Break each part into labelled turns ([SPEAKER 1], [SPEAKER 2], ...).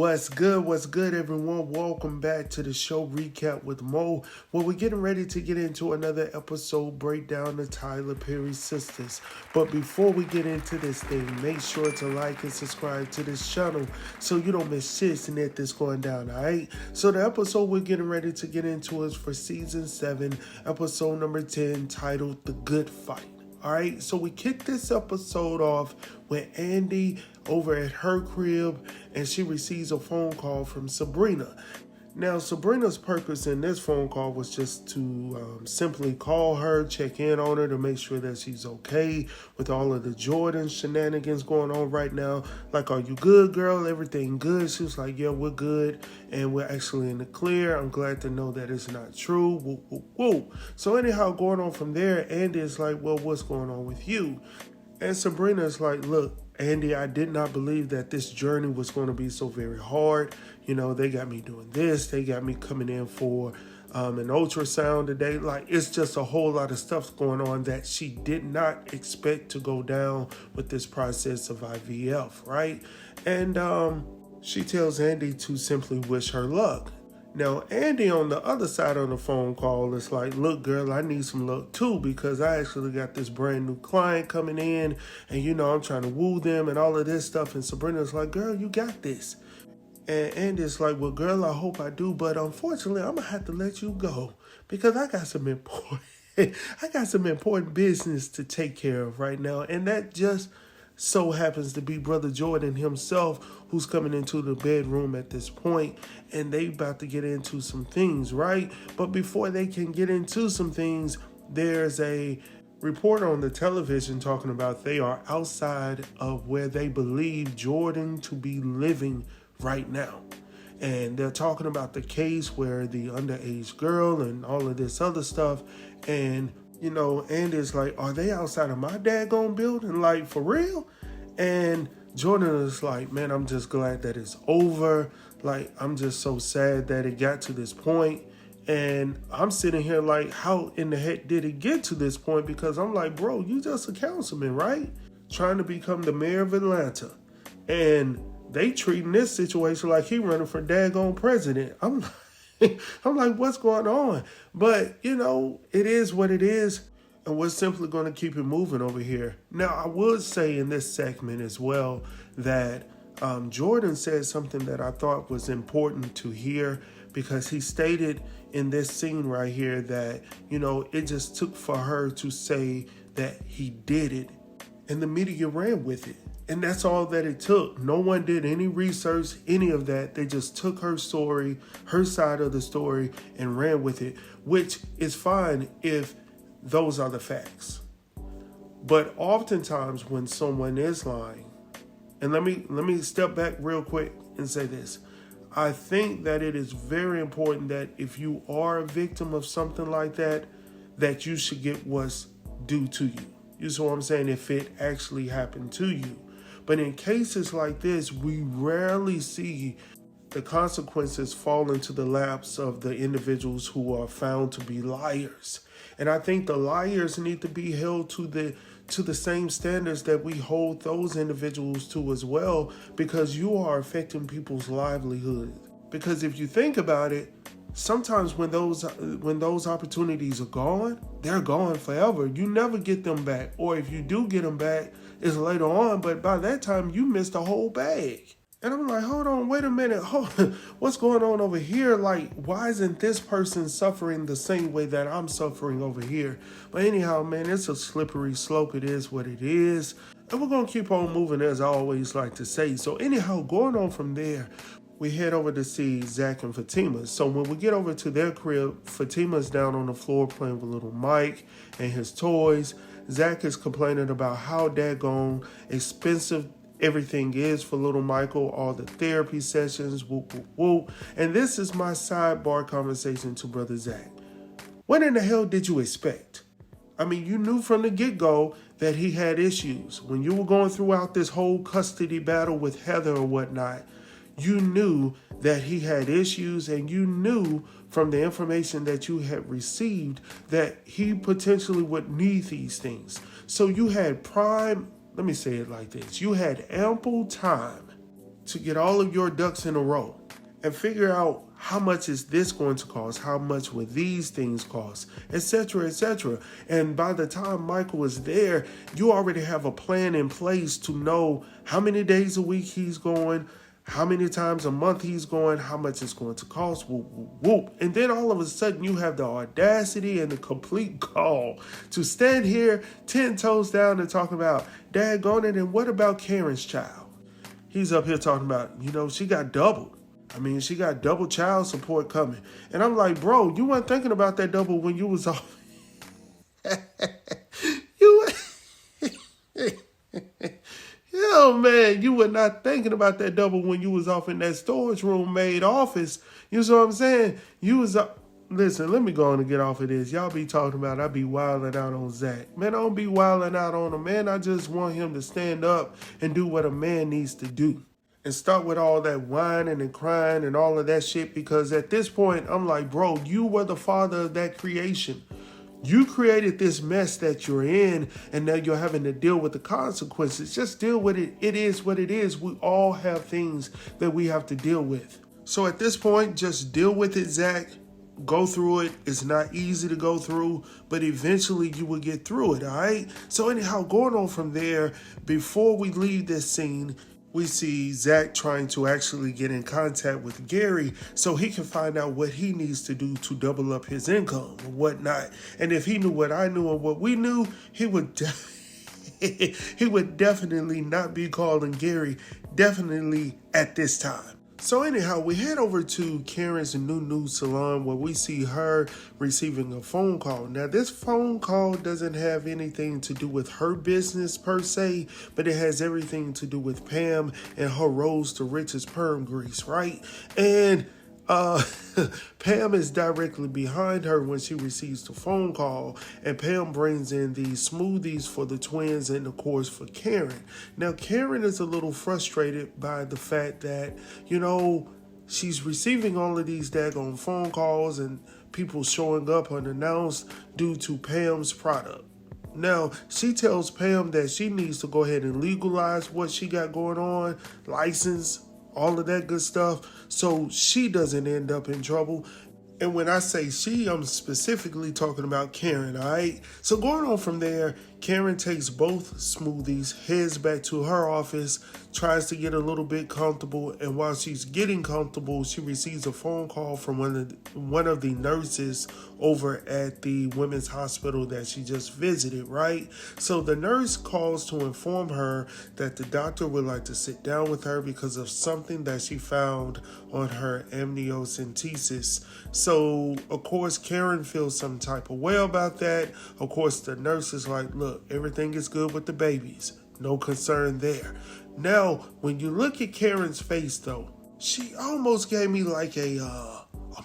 [SPEAKER 1] What's good, everyone? Welcome back to the show Recap with Mo, where we're getting ready to get into another episode breakdown of Tyler Perry's Sistas. But before we get into this thing, make sure to like and subscribe to this channel so you don't miss shit and that's going down, alright? So the episode we're getting ready to get into is for season 7, episode number 10, titled The Good Fight. Alright, so we kicked this episode off with Andy over at her crib, and she receives a phone call from Sabrina. Now, Sabrina's purpose in this phone call was just to simply call her, check in on her to make sure that she's okay with all of the Jordan shenanigans going on right now. Like, are you good, girl? Everything good? She was like, yeah, we're good, and we're actually in the clear. I'm glad to know that it's not true. Woo, woo, woo. So anyhow, going on from there, Andy is like, well, what's going on with you? And Sabrina is like, look, Andy, I did not believe that this journey was going to be so very hard. You know, they got me doing this. They got me coming in for an ultrasound today. Like, it's just a whole lot of stuff going on that she did not expect to go down with this process of IVF, right? And she tells Andy to simply wish her luck. Now, Andy on the other side of the phone call is like, look, girl, I need some luck too, because I actually got this brand new client coming in and, you know, I'm trying to woo them and all of this stuff. And Sabrina's like, girl, you got this. And Andy's like, well, girl, I hope I do. But unfortunately, I'm going to have to let you go because I got some important business to take care of right now. And that just so happens to be Brother Jordan himself, who's coming into the bedroom at this point, and they about to get into some things, right? But before they can get into some things, there's a reporter on the television talking about they are outside of where they believe Jordan to be living right now. And they're talking about the case where the underage girl and all of this other stuff. And, you know, Andy's like, are they outside of my daggone building? Like, for real? And Jordan is like, man, I'm just glad that it's over. Like, I'm just so sad that it got to this point. And I'm sitting here like, how in the heck did it get to this point? Because I'm like, bro, you just a councilman, right? Trying to become the mayor of Atlanta. And they treating this situation like he running for daggone president. I'm like, what's going on? But, you know, it is what it is. And we're simply going to keep it moving over here. Now, I would say in this segment as well that Jordan said something that I thought was important to hear, because he stated in this scene right here that, you know, it just took for her to say that he did it, and the media ran with it. And that's all that it took. No one did any research, any of that. They just took her story, her side of the story, and ran with it, which is fine if those are the facts. But oftentimes when someone is lying, and let me step back real quick and say this. I think that it is very important that if you are a victim of something like that, that you should get what's due to you. You see what I'm saying? If it actually happened to you. But in cases like this, we rarely see the consequences fall into the laps of the individuals who are found to be liars. And I think the liars need to be held to the same standards that we hold those individuals to as well, because you are affecting people's livelihood. Because if you think about it, sometimes when those opportunities are gone, they're gone forever. You never get them back. Or if you do get them back, it's later on, but by that time you missed a whole bag. And I'm like, hold on, wait a minute. What's going on over here? Like, why isn't this person suffering the same way that I'm suffering over here? But anyhow, man, it's a slippery slope. It is what it is. And we're going to keep on moving, as I always like to say. So anyhow, going on from there, we head over to see Zach and Fatima. So when we get over to their crib, Fatima's down on the floor playing with little Mike and his toys. Zach is complaining about how daggone expensive everything is for little Michael, all the therapy sessions, whoop, whoop, whoop. And this is my sidebar conversation to Brother Zach. What in the hell did you expect? I mean, you knew from the get-go that he had issues. When you were going throughout this whole custody battle with Heather or whatnot, you knew that he had issues, and you knew from the information that you had received that he potentially would need these things. So you had let me say it like this. You had ample time to get all of your ducks in a row and figure out how much is this going to cost, how much would these things cost, etc., etc. And by the time Michael is there, you already have a plan in place to know how many days a week he's going, how many times a month he's going, how much it's going to cost, whoop, whoop, whoop. And then all of a sudden you have the audacity and the complete gall to stand here 10 toes down and talk about, daggone it, and what about Karen's child? He's up here talking about, she got doubled. She got double child support coming. And I'm like, bro, you weren't thinking about that double when you was off. Man, you were not thinking about that double when you was off in that storage room maid office. You know what I'm saying? You was listen, let me go on and get off of this. Y'all be talking about I be wilding out on Zach. Man, I don't be wilding out on him, man. I just want him to stand up and do what a man needs to do. And start with all that whining and crying and all of that shit, because at this point, I'm like, bro, you were the father of that creation. You created this mess that you're in, and now you're having to deal with the consequences. Just deal with it. It is what it is. We all have things that we have to deal with. So at this point, just deal with it, Zach. Go through it. It's not easy to go through, but eventually you will get through it, all right? So anyhow, going on from there, before we leave this scene, we see Zach trying to actually get in contact with Gary so he can find out what he needs to do to double up his income and whatnot. And if he knew what I knew and what we knew, he would definitely not be calling Gary, definitely at this time. So anyhow, we head over to Karen's new salon where we see her receiving a phone call. Now, this phone call doesn't have anything to do with her business per se, but it has everything to do with Pam and her rose to riches perm grease, right? And Pam is directly behind her when she receives the phone call, and Pam brings in the smoothies for the twins and, of course, for Karen. Now, Karen is a little frustrated by the fact that, she's receiving all of these daggone phone calls and people showing up unannounced due to Pam's product. Now, she tells Pam that she needs to go ahead and legalize what she got going on, license, all of that good stuff, so she doesn't end up in trouble. And when I say she, I'm specifically talking about Karen, all right? So going on from there, Karen takes both smoothies, heads back to her office, tries to get a little bit comfortable, and while she's getting comfortable, she receives a phone call from one of the nurses over at the women's hospital that she just visited, right? So the nurse calls to inform her that the doctor would like to sit down with her because of something that she found on her amniocentesis. So, of course, Karen feels some type of way about that. Of course, the nurse is like, look, everything is good with the babies. No concern there. Now, when you look at Karen's face, though, she almost gave me like a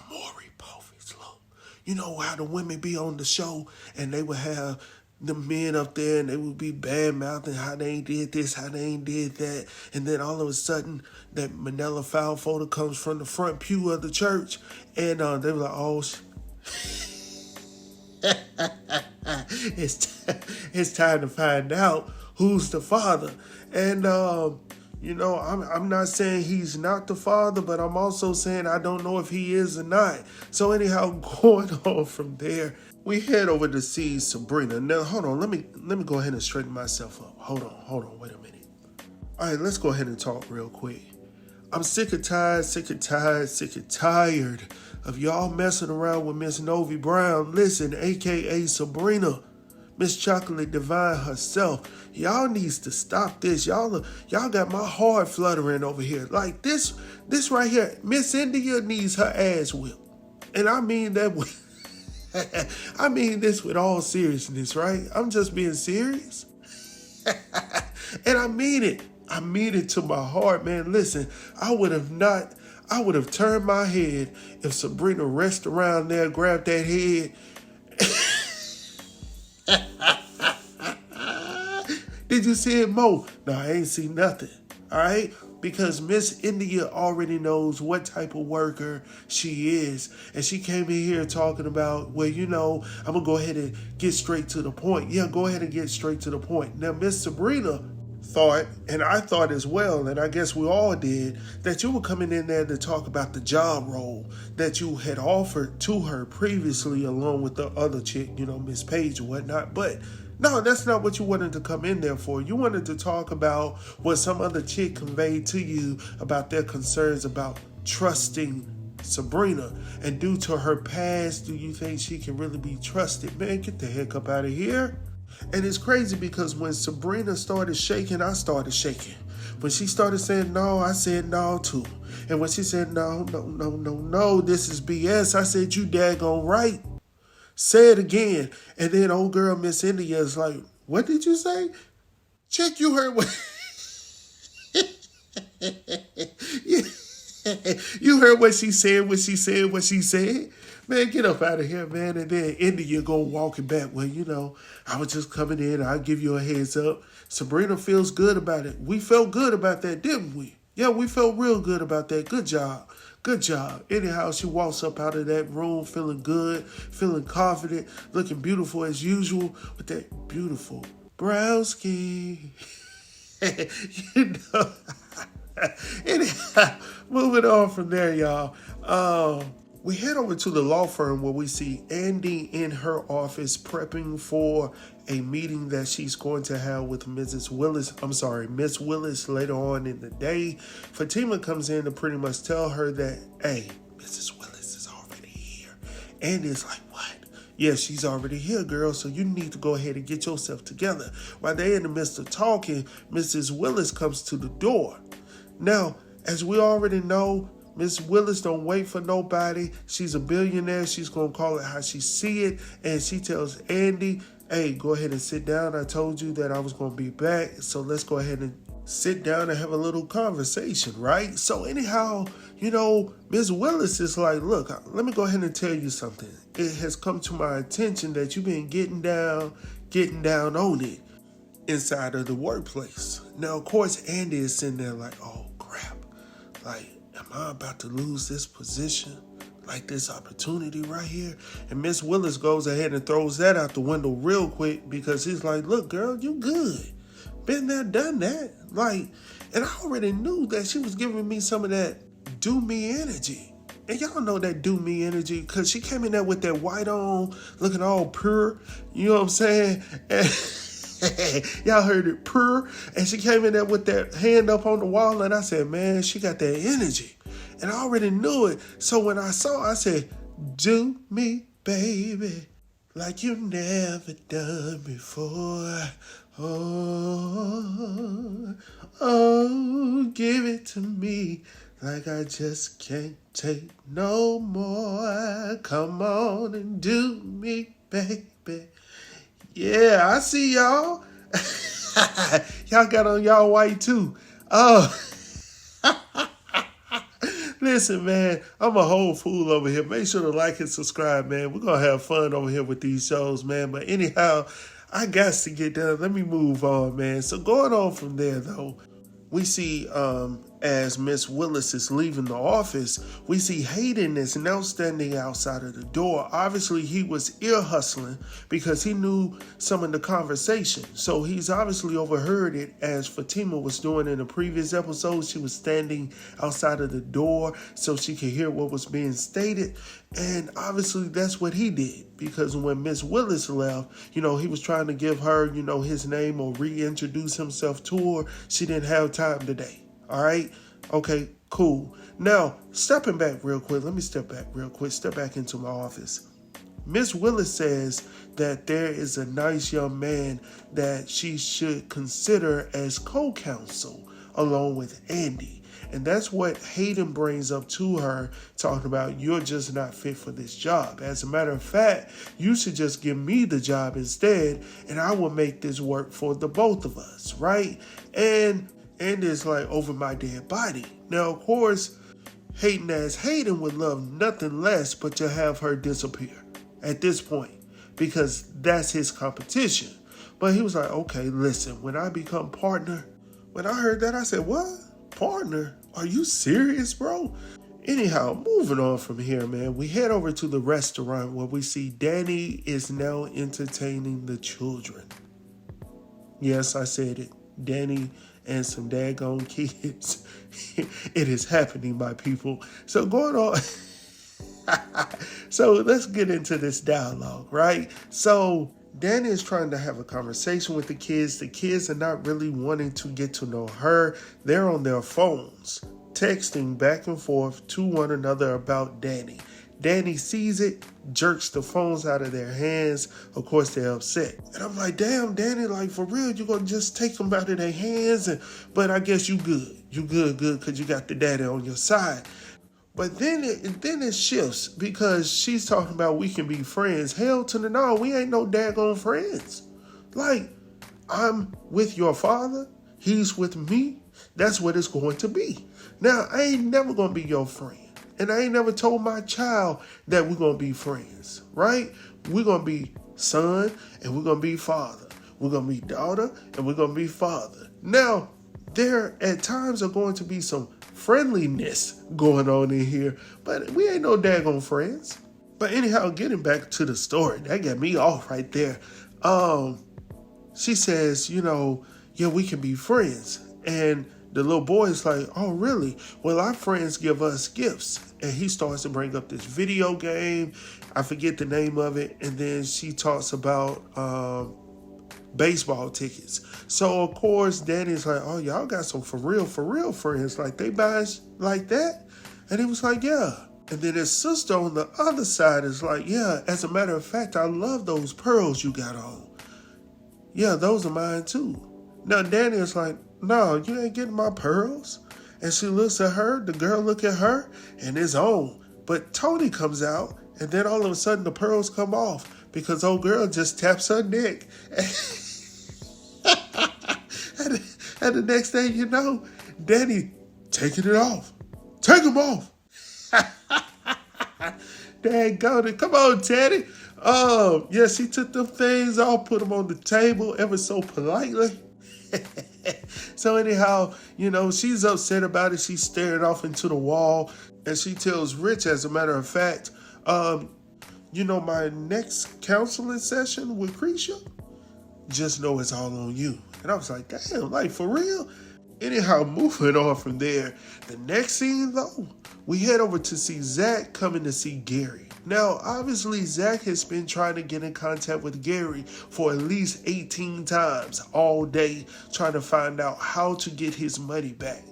[SPEAKER 1] Maurice look. You know how the women be on the show and they would have the men up there and they would be bad-mouthing how they ain't did this, how they ain't did that. And then all of a sudden, that manila file folder comes from the front pew of the church. And they were like, oh, it's time to find out who's the father. And, I'm not saying he's not the father, but I'm also saying I don't know if he is or not. So anyhow, going on from there, we head over to see Sabrina. Now, hold on. Let me go ahead and straighten myself up. Hold on. Wait a minute. All right, let's go ahead and talk real quick. I'm sick and tired of y'all messing around with Miss Novi Brown. Listen, a.k.a. Sabrina, Miss Chocolate Divine herself. Y'all needs to stop this. Y'all got my heart fluttering over here. Like this right here, Miss India needs her ass whipped. And I mean that with I mean this with all seriousness, right? I'm just being serious. And I mean it. I mean it to my heart, man. Listen, I would have turned my head if Sabrina rushed around there, grabbed that head. Did you see it, Mo? No, I ain't see nothing. All right? Because Miss India already knows what type of worker she is. And she came in here talking about, well, I'm going to go ahead and get straight to the point. Yeah, go ahead and get straight to the point. Now, Miss Sabrina thought, and I thought as well, and I guess we all did, that you were coming in there to talk about the job role that you had offered to her previously, along with the other chick, Miss Page or whatnot. But no, that's not what you wanted to come in there for. You wanted to talk about what some other chick conveyed to you about their concerns about trusting Sabrina. And due to her past, do you think she can really be trusted? Man, get the heck up out of here. And it's crazy because when Sabrina started shaking, I started shaking. When she started saying no, I said no too. And when she said no, this is BS, I said, you daggone right. Say it again. And then old girl Miss India is like, what did you say? Chick, you heard what... You heard what she said, what she said. Man, get up out of here, man. And then India go walking back. Well, I was just coming in. I'll give you a heads up. Sabrina feels good about it. We felt good about that, didn't we? Yeah, we felt real good about that. Good job. Good job. Anyhow, she walks up out of that room feeling good, feeling confident, looking beautiful as usual with that beautiful brown skin. Anyhow, moving on from there, y'all. We head over to the law firm where we see Andy in her office prepping for a meeting that she's going to have with Miss Willis later on in the day. Fatima comes in to pretty much tell her that, hey, Mrs. Willis is already here. Andy's like, what? Yeah, she's already here, girl, so you need to go ahead and get yourself together. While they're in the midst of talking, Mrs. Willis comes to the door. Now, as we already know, Miss Willis don't wait for nobody. She's a billionaire. She's going to call it how she see it. And she tells Andy, hey, go ahead and sit down. I told you that I was going to be back. So let's go ahead and sit down and have a little conversation, right? So anyhow, Miss Willis is like, look, let me go ahead and tell you something. It has come to my attention that you've been getting down on it inside of the workplace. Now, of course, Andy is sitting there like, oh, crap. Like, am I about to lose this position? Like this opportunity right here? And Miss Willis goes ahead and throws that out the window real quick because he's like, look, girl, you good. Been there, done that. Like, and I already knew that she was giving me some of that do me energy. And y'all know that do me energy because she came in there with that white on, looking all pure. You know what I'm saying? And y'all heard it, purr. And she came in there with that hand up on the wall. And I said, man, she got that energy. And I already knew it. So when I saw her, I said, do me, baby, like you never done before. Oh, give it to me like I just can't take no more. Come on and do me, baby. Yeah, I see y'all. Y'all got on y'all white too. Oh, listen, man, I'm a whole fool over here. Make sure to like and subscribe, man. We're going to have fun over here with these shows, man. But anyhow, I got to get done. Let me move on, man. So going on from there, though, we see as Miss Willis is leaving the office, we see Hayden is now standing outside of the door. Obviously, he was ear hustling because he knew some of the conversation. So he's obviously overheard it as Fatima was doing in the previous episode. She was standing outside of the door so she could hear what was being stated. And obviously, that's what he did because when Miss Willis left, he was trying to give her, his name or reintroduce himself to her. She didn't have time today. All right. Okay, cool. Now, stepping back real quick. Let me step back real quick. Step back into my office. Miss Willis says that there is a nice young man that she should consider as co-counsel along with Andy. And that's what Hayden brings up to her, talking about you're just not fit for this job. As a matter of fact, you should just give me the job instead, and I will make this work for the both of us, right? And it's like over my dead body. Now, of course, Hayden would love nothing less but to have her disappear at this point because that's his competition. But he was like, okay, listen, when I become partner, when I heard that, I said, what? Partner? Are you serious, bro? Anyhow, moving on from here, man, we head over to the restaurant where we see Danni is now entertaining the children. Yes, I said it. Danni and some daggone kids. It is happening, my people. So going on. So let's get into this dialogue, right? So Danni is trying to have a conversation with the kids. The kids are not really wanting to get to know her. They're on their phones, texting back and forth to one another about Danni. Danni sees it, jerks the phones out of their hands. Of course, they're upset. And I'm like, damn, Danni, like, for real, you gonna just take them out of their hands? But I guess you good. You good, because you got the daddy on your side. But then it shifts because she's talking about we can be friends. Hell to the no, we ain't no daggone friends. Like, I'm with your father, he's with me. That's what it's going to be. Now, I ain't never going to be your friend. And I ain't never told my child that we're going to be friends, right? We're going to be son and we're going to be father. We're going to be daughter and we're going to be father. Now, there at times are going to be some friendliness going on in here, but we ain't no daggone friends. But anyhow, getting back to the story, that got me off right there. She says, yeah, we can be friends. And the little boy is like, oh, really? Well, our friends give us gifts. And he starts to bring up this video game. I forget the name of it. And then she talks about baseball tickets. So, of course, Danny's like, oh, y'all got some for real friends. Like, they buy like that? And he was like, yeah. And then his sister on the other side is like, yeah, as a matter of fact, I love those pearls you got on. Yeah, those are mine too. Now, Danni is like, no, you ain't getting my pearls. And she looks at her, the girl look at her, and it's on. But Tony comes out, and then all of a sudden the pearls come off because old girl just taps her neck. And the next thing you know, Danni taking it off. Take them off. Daggone it. Come on, Teddy. Yeah, she took them things off, put them on the table ever so politely. So anyhow, she's upset about it. She's staring off into the wall, and she tells Rich, as a matter of fact, my next counseling session with Cretia, just know it's all on you. And I was like, damn, like, for real? Anyhow, moving on from there, the next scene, though, we head over to see Zach coming to see Gary. Now, obviously, Zach has been trying to get in contact with Gary for at least 18 times all day, trying to find out how to get his money back.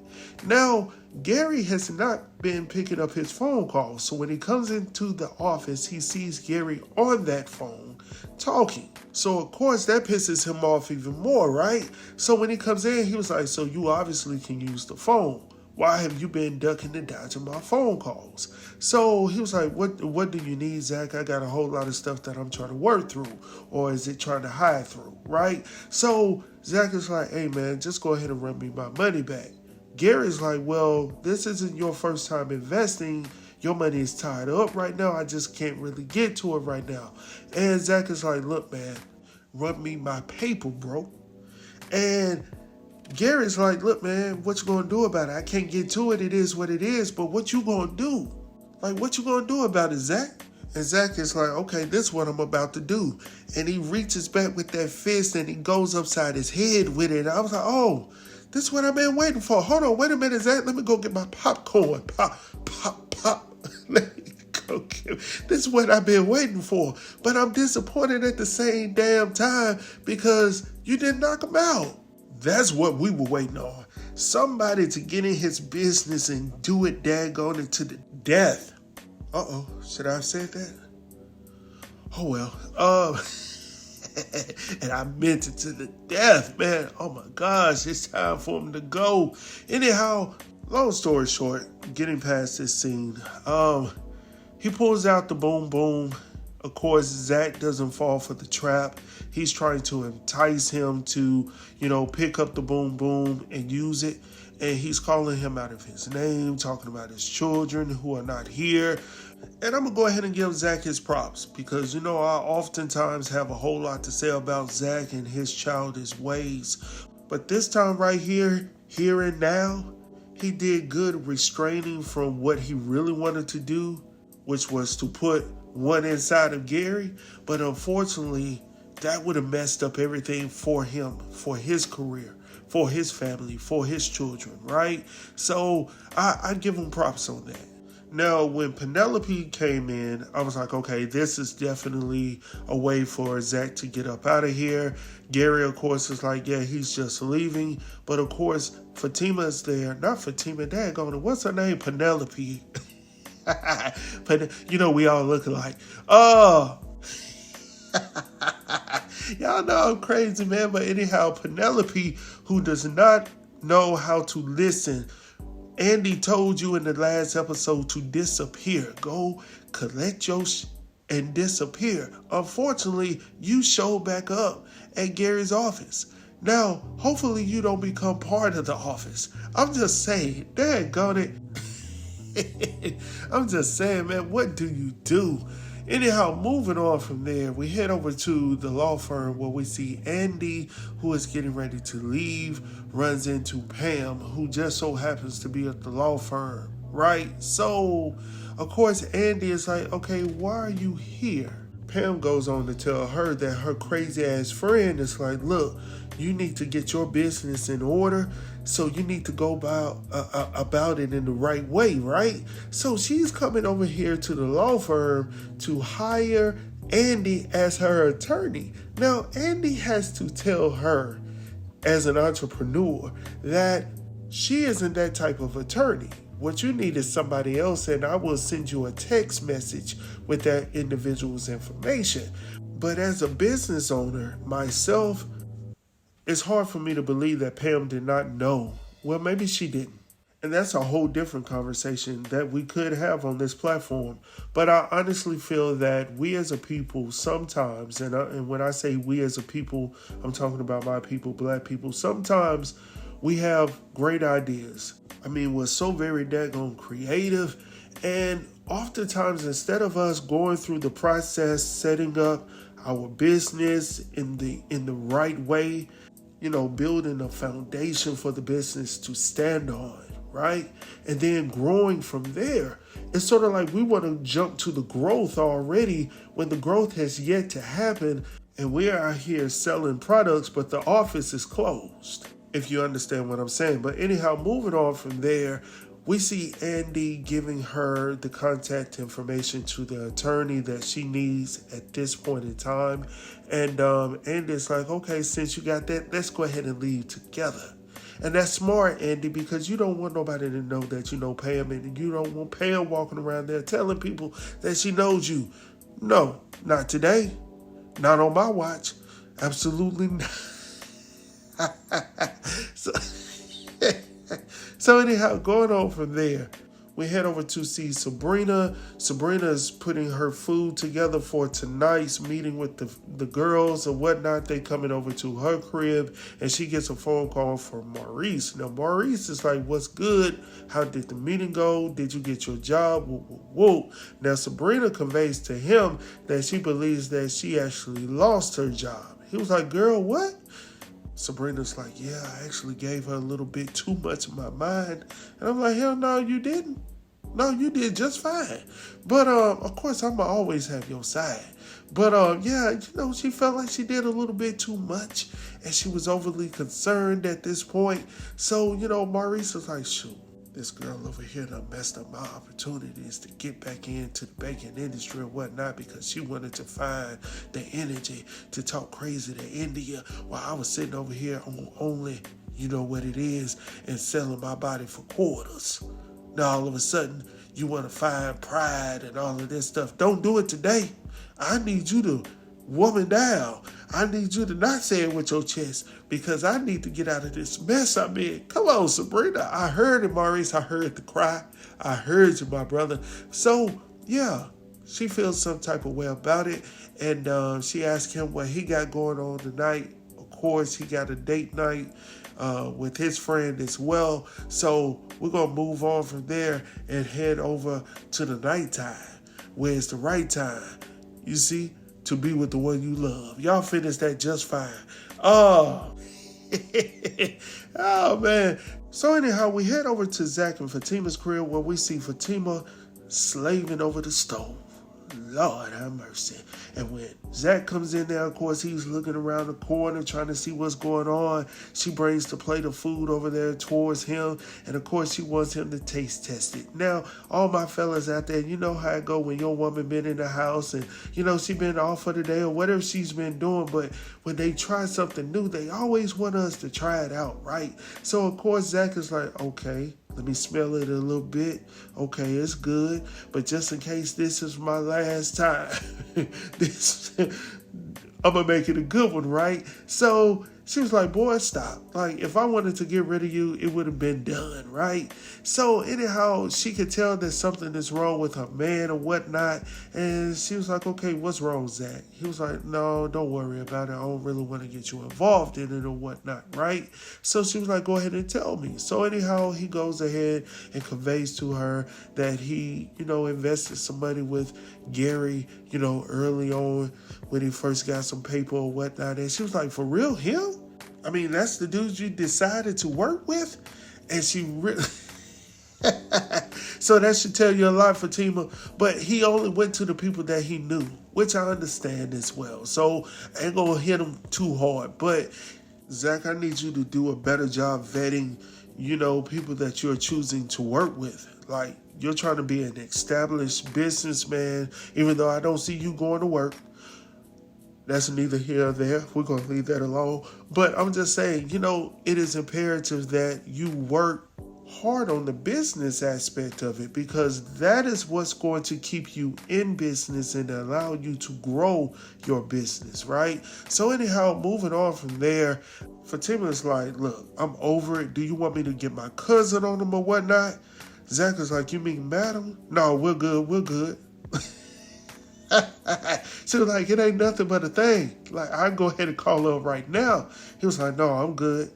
[SPEAKER 1] Now, Gary has not been picking up his phone calls, so when he comes into the office, he sees Gary on that phone talking. So, of course, that pisses him off even more, right? So when he comes in, he was like, so you obviously can use the phone. Why have you been ducking and dodging my phone calls? So he was like, what do you need, Zach? I got a whole lot of stuff that I'm trying to work through. Or is it trying to hide through, right? So Zach is like, hey, man, just go ahead and run me my money back. Gary's like, well, this isn't your first time investing. Your money is tied up right now. I just can't really get to it right now. And Zach is like, look, man, run me my paper, bro. And Gary's like, look, man, what you gonna do about it? I can't get to it. It is what it is. But what you gonna do? Like, what you gonna do about it, Zach? And Zach is like, okay, this is what I'm about to do. And he reaches back with that fist and he goes upside his head with it. And I was like, oh, this is what I've been waiting for. Hold on, wait a minute, Zach. Let me go get my popcorn. Pop. Let me go get. This is what I've been waiting for. But I'm disappointed at the same damn time because you didn't knock him out. That's what we were waiting on. Somebody to get in his business and do it daggone it to the death. Uh-oh, should I have said that? Oh, well. And I meant it to the death, man. Oh, my gosh, it's time for him to go. Anyhow, long story short, getting past this scene, he pulls out the boom boom. Of course, Zach doesn't fall for the trap. He's trying to entice him to, pick up the boom boom and use it. And he's calling him out of his name, talking about his children who are not here. And I'm going to go ahead and give Zach his props because, I oftentimes have a whole lot to say about Zach and his childish ways. But this time right here and now, he did good restraining from what he really wanted to do, which was to put one inside of Gary. But unfortunately, that would have messed up everything for him, for his career, for his family, for his children, right? So I give him props on that. Now, when Penelope came in, I was like, okay, this is definitely a way for Zach to get up out of here. Gary, of course, is like, yeah, he's just leaving. But, of course, Fatima's there. Not Fatima, daggone it. What's her name? Penelope. But, we all look alike. Oh. Y'all know I'm crazy, man. But anyhow, Penelope, who does not know how to listen, Andy told you in the last episode to disappear. Go collect your and disappear. Unfortunately, you showed back up at Gary's office. Now, hopefully you don't become part of the office. I'm just saying, daggone it. I'm just saying, man, what do you do? Anyhow, moving on from there, we head over to the law firm where we see Andy, who is getting ready to leave, runs into Pam, who just so happens to be at the law firm, right? So, of course, Andy is like, okay, why are you here? Pam goes on to tell her that her crazy-ass friend is like, look, you need to get your business in order, so you need to go about it in the right way, right? So she's coming over here to the law firm to hire Andy as her attorney. Now, Andy has to tell her, as an entrepreneur, that she isn't that type of attorney. What you need is somebody else, and I will send you a text message with that individual's information. But as a business owner, myself, it's hard for me to believe that Pam did not know. Well, maybe she didn't. And that's a whole different conversation that we could have on this platform. But I honestly feel that we as a people sometimes, and when I say we as a people, I'm talking about my people, black people, sometimes we have great ideas. I mean, we're so very daggone creative. And oftentimes, instead of us going through the process, setting up our business in the right way, building a foundation for the business to stand on, right? And then growing from there. It's sort of like we want to jump to the growth already when the growth has yet to happen. And we are here selling products, but the office is closed, if you understand what I'm saying. But anyhow, moving on from there, we see Andy giving her the contact information to the attorney that she needs at this point in time. And Andy's like, okay, since you got that, let's go ahead and leave together. And that's smart, Andy, because you don't want nobody to know that you know Pam, and you don't want Pam walking around there telling people that she knows you. No, not today. Not on my watch. Absolutely not. So anyhow, going on from there, we head over to see Sabrina. Sabrina is putting her food together for tonight's meeting with the girls and whatnot. They coming over to her crib, and she gets a phone call from Maurice. Now, Maurice is like, what's good? How did the meeting go? Did you get your job? Woo, woo, woo. Now, Sabrina conveys to him that she believes that she actually lost her job. He was like, girl, what? Sabrina's like, yeah, I actually gave her a little bit too much of my mind. And I'm like, hell no, you didn't. No, you did just fine. But, of course, I'm going to always have your side. But, yeah, she felt like she did a little bit too much. And she was overly concerned at this point. So, Maurice was like, shoot, this girl over here done messed up my opportunities to get back into the banking industry and whatnot because she wanted to find the energy to talk crazy to India while I was sitting over here on only, you know what it is, and selling my body for quarters. Now all of a sudden you want to find pride and all of this stuff. Don't do it today. I need you to woman down. I need you to not say it with your chest because I need to get out of this mess I'm in. Come on, Sabrina. I heard it, Maurice. I heard the cry. I heard you, my brother. So, yeah, she feels some type of way about it. And she asked him what he got going on tonight. Of course, he got a date night with his friend as well. So we're going to move on from there and head over to the nighttime, where it's the right time, you see, to be with the one you love. Y'all finished that just fine. Oh, oh man. So anyhow, we head over to Zach and Fatima's crib where we see Fatima slaving over the stove. Lord have mercy. And when Zach comes in there, of course, he's looking around the corner trying to see what's going on. She brings the plate of food over there towards him. And, of course, she wants him to taste test it. Now, all my fellas out there, you know how it go when your woman been in the house and, she been off for the day or whatever she's been doing. But when they try something new, they always want us to try it out, right? So, of course, Zach is like, okay, let me smell it a little bit. Okay, it's good. But just in case this is my last time, I'm going to make it a good one, right? So she was like, boy, stop. Like, if I wanted to get rid of you, it would have been done, right? So anyhow, she could tell that something is wrong with her man or whatnot. And she was like, okay, what's wrong, Zach? He was like, no, don't worry about it. I don't really want to get you involved in it or whatnot, right? So she was like, go ahead and tell me. So anyhow, he goes ahead and conveys to her that he, invested some money with Gary, early on when he first got some paper or whatnot. And she was like, for real, him? I mean, that's the dude you decided to work with? And she really... So that should tell you a lot, Fatima. But he only went to the people that he knew, which I understand as well. So I ain't going to hit him too hard. But, Zach, I need you to do a better job vetting, people that you're choosing to work with. Like, you're trying to be an established businessman, even though I don't see you going to work. That's neither here or there. We're going to leave that alone. But I'm just saying, it is imperative that you work hard on the business aspect of it, because that is what's going to keep you in business and allow you to grow your business, right? So anyhow, moving on from there, Fatima's like, look, I'm over it. Do you want me to get my cousin on him or whatnot? Zach is like, you mean madam? No, we're good. She was like, it ain't nothing but a thing. Like, I can go ahead and call her right now. He was like, no, I'm good.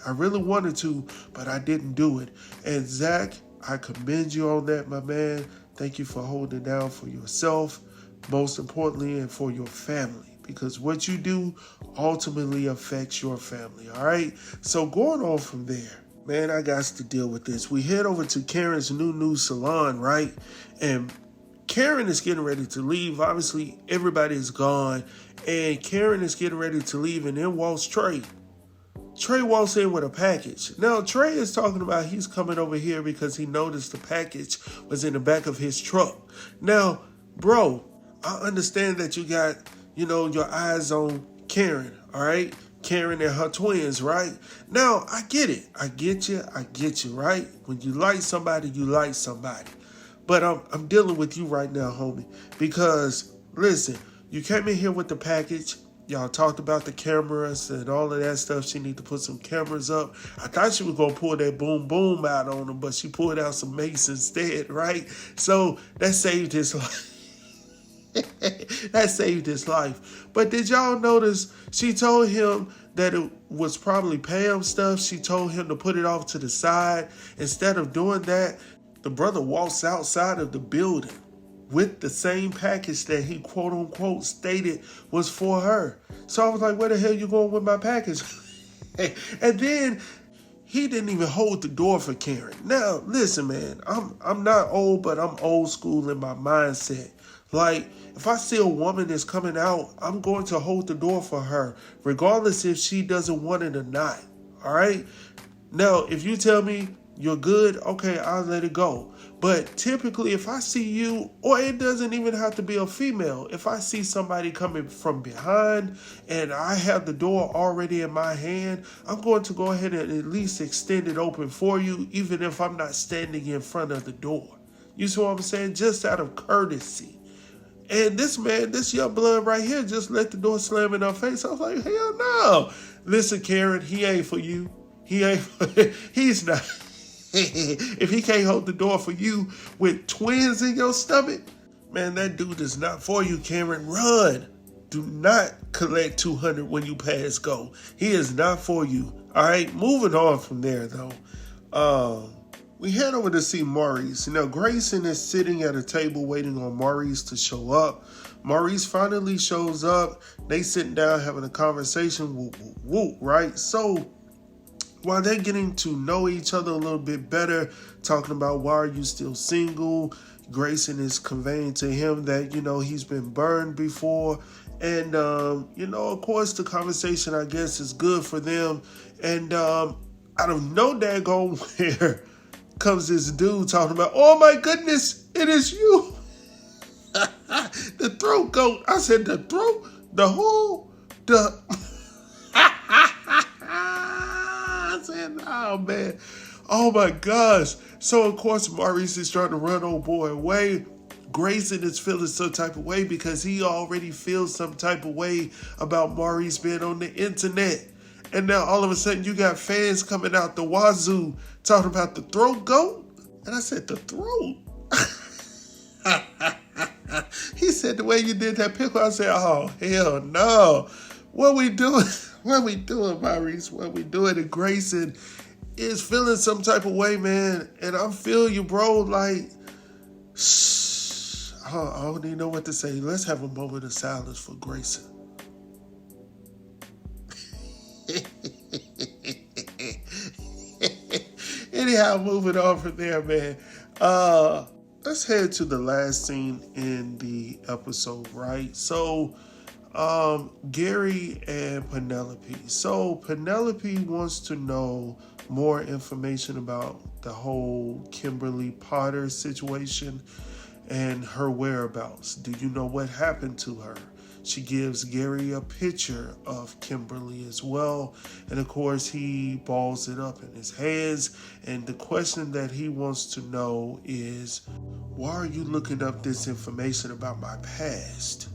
[SPEAKER 1] I really wanted to, but I didn't do it. And Zach, I commend you on that, my man. Thank you for holding down for yourself, most importantly, and for your family, because what you do ultimately affects your family, all right? So going on from there, man, I got to deal with this. We head over to Karen's new salon, right? And Karen is getting ready to leave. Obviously, everybody is gone, and Karen is getting ready to leave, and then walks Trey. Trey walks in with a package. Now, Trey is talking about he's coming over here because he noticed the package was in the back of his truck. Now, bro, I understand that you got, your eyes on Karen, all right? Karen and her twins, right? Now, I get it. I get you, right? When you like somebody, you like somebody. But I'm dealing with you right now, homie, because, listen, you came in here with the package. Y'all talked about the cameras and all of that stuff. She need to put some cameras up. I thought she was going to pull that boom boom out on him, but she pulled out some mace instead, right? So that saved his life. That saved his life. But did y'all notice she told him that it was probably Pam stuff? She told him to put it off to the side. Instead of doing that, the brother walks outside of the building with the same package that he quote unquote stated was for her. So I was like, where the hell you going with my package? And then he didn't even hold the door for Karen. Now, listen, man, I'm not old, but I'm old school in my mindset. Like, if I see a woman that's coming out, I'm going to hold the door for her, regardless if she doesn't want it or not. All right? Now, if you tell me you're good, okay, I'll let it go. But typically, if I see you, or it doesn't even have to be a female, if I see somebody coming from behind and I have the door already in my hand, I'm going to go ahead and at least extend it open for you, even if I'm not standing in front of the door. You see what I'm saying? Just out of courtesy. And this man, this young blood right here, just let the door slam in her face. I was like, hell no. Listen, Karen, he ain't for you. He's not. If he can't hold the door for you with twins in your stomach, man, that dude is not for you, Karen. Run. Do not collect 200 when you pass go. He is not for you. All right, moving on from there, though. We head over to see Maurice. Now, Grayson is sitting at a table waiting on Maurice to show up. Maurice finally shows up. They sitting down having a conversation. Whoop, whoop, whoop, right? So, while they're getting to know each other a little bit better, talking about why are you still single, Grayson is conveying to him that, he's been burned before. And, of course, the conversation, I guess, is good for them. And out of no daggone where comes this dude talking about, oh, my goodness, it is you. The throat goat. I said, the throat? The who? The... I said, oh, man. Oh, my gosh. So, of course, Maurice is trying to run old boy away. Grayson is feeling some type of way because he already feels some type of way about Maurice being on the internet. And now all of a sudden you got fans coming out the wazoo talking about the throat goat. And I said, the throat? He said, the way you did that pickle, I said, oh, hell no. What we doing? What we doing, Maurice? What we doing? And Grayson is feeling some type of way, man. And I feel you, bro. Like, I don't even know what to say. Let's have a moment of silence for Grayson. Anyhow, moving on from there, man. Let's head to the last scene in the episode, right? So, Gary and Penelope. So, Penelope wants to know more information about the whole Kimberly Potter situation and her whereabouts. Do you know what happened to her? She gives Gary a picture of Kimberly as well. And of course, he balls it up in his hands. And the question that he wants to know is, why are you looking up this information about my past?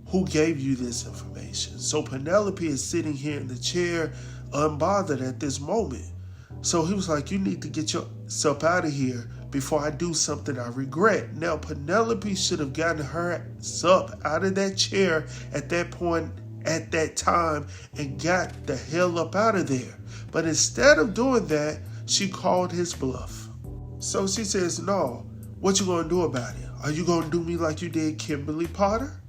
[SPEAKER 1] Who gave you this information? So Penelope is sitting here in the chair, unbothered at this moment. So he was like, you need to get yourself out of here before I do something I regret. Now, Penelope should have gotten her up out of that chair at that point, at that time, and got the hell up out of there. But instead of doing that, she called his bluff. So she says, no, what you gonna do about it? Are you gonna do me like you did Kimberly Potter?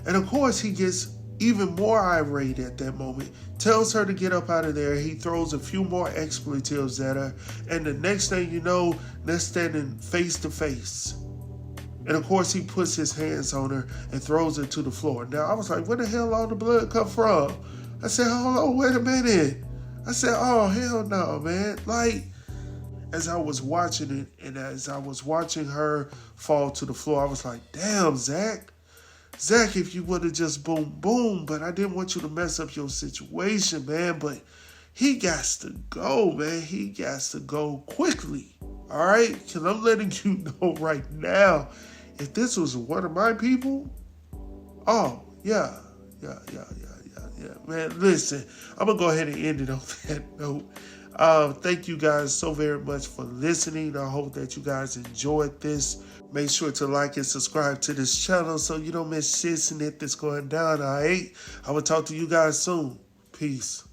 [SPEAKER 1] And of course, he gets even more irate at that moment, tells her to get up out of there. He throws a few more expletives at her. And the next thing you know, they're standing face to face. And of course, he puts his hands on her and throws her to the floor. Now, I was like, where the hell all the blood come from? I said, hold on, wait a minute. I said, oh, hell no, man. Like, as I was watching it and as I was watching her fall to the floor, I was like, damn, Zach, if you would have just boom, but I didn't want you to mess up your situation, man. But he got to go, man. He got to go quickly, all right? Because I'm letting you know right now, if this was one of my people, oh, yeah. Man, listen, I'm going to go ahead and end it on that note. Thank you guys so very much for listening. I hope that you guys enjoyed this. Make sure to like and subscribe to this channel so you don't miss shit and it that's going down, all right? I will talk to you guys soon. Peace.